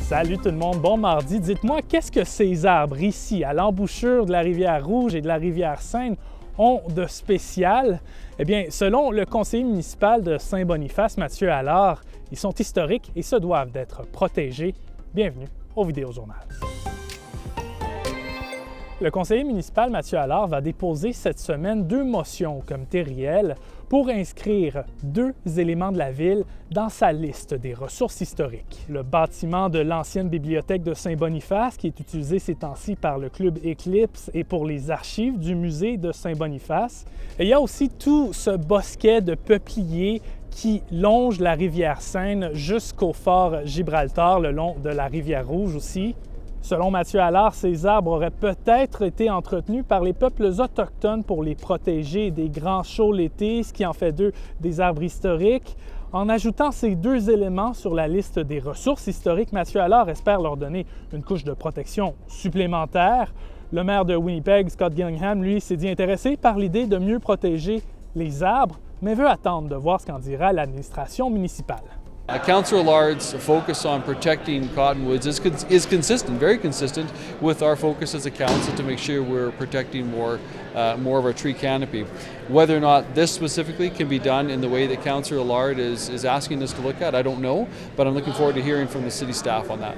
Salut tout le monde, bon mardi. Dites-moi, qu'est-ce que ces arbres ici, à l'embouchure de la rivière Rouge et de la rivière Seine, ont de spécial? Eh bien, selon le conseiller municipal de Saint-Boniface, Mathieu Allard, ils sont historiques et se doivent d'être protégés. Bienvenue au Vidéojournal. Le conseiller municipal Mathieu Allard va déposer cette semaine 2 motions au comité réel pour inscrire 2 éléments de la ville dans sa liste des ressources historiques. Le bâtiment de l'ancienne bibliothèque de Saint-Boniface, qui est utilisé ces temps-ci par le club Éclipse et pour les archives du musée de Saint-Boniface. Et il y a aussi tout ce bosquet de peupliers qui longe la rivière Seine jusqu'au fort Gibraltar, le long de la rivière Rouge aussi. Selon Mathieu Allard, ces arbres auraient peut-être été entretenus par les peuples autochtones pour les protéger des grands chauds l'été, ce qui en fait d'eux des arbres historiques. En ajoutant ces 2 éléments sur la liste des ressources historiques, Mathieu Allard espère leur donner une couche de protection supplémentaire. Le maire de Winnipeg, Scott Gillingham, lui, s'est dit intéressé par l'idée de mieux protéger les arbres, mais veut attendre de voir ce qu'en dira l'administration municipale. Councillor Allard's focus on protecting cottonwoods is consistent, very consistent with our focus as a council to make sure we're protecting more of our tree canopy. Whether or not this specifically can be done in the way that Councillor Allard is asking us to look at, I don't know, but I'm looking forward to hearing from the city staff on that.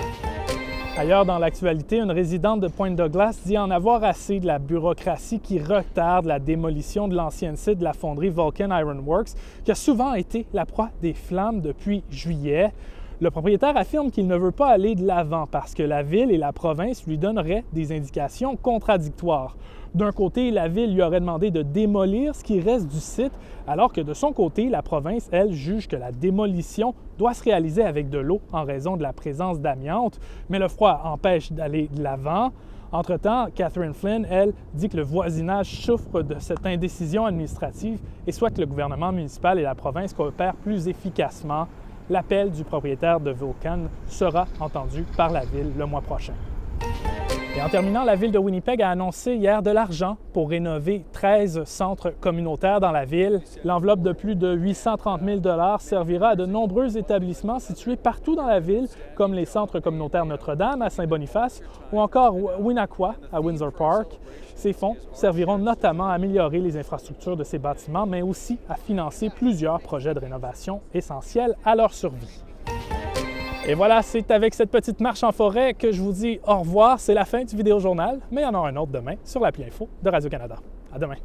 Ailleurs dans l'actualité, une résidente de Pointe-Douglas dit en avoir assez de la bureaucratie qui retarde la démolition de l'ancienne site de la fonderie Vulcan Iron Works, qui a souvent été la proie des flammes depuis juillet. Le propriétaire affirme qu'il ne veut pas aller de l'avant parce que la ville et la province lui donneraient des indications contradictoires. D'un côté, la ville lui aurait demandé de démolir ce qui reste du site, alors que de son côté, la province, elle, juge que la démolition doit se réaliser avec de l'eau en raison de la présence d'amiante, mais le froid empêche d'aller de l'avant. Entre-temps, Catherine Flynn, elle, dit que le voisinage souffre de cette indécision administrative et souhaite que le gouvernement municipal et la province coopèrent plus efficacement. L'appel du propriétaire de Vulcan sera entendu par la ville le mois prochain. Et en terminant, la ville de Winnipeg a annoncé hier de l'argent pour rénover 13 centres communautaires dans la ville. L'enveloppe de plus de 830 000 $ servira à de nombreux établissements situés partout dans la ville, comme les centres communautaires Notre-Dame à Saint-Boniface ou encore Winaqua à Windsor Park. Ces fonds serviront notamment à améliorer les infrastructures de ces bâtiments, mais aussi à financer plusieurs projets de rénovation essentiels à leur survie. Et voilà, c'est avec cette petite marche en forêt que je vous dis au revoir. C'est la fin du Vidéojournal, mais il y en aura un autre demain sur l'appli Info de Radio-Canada. À demain!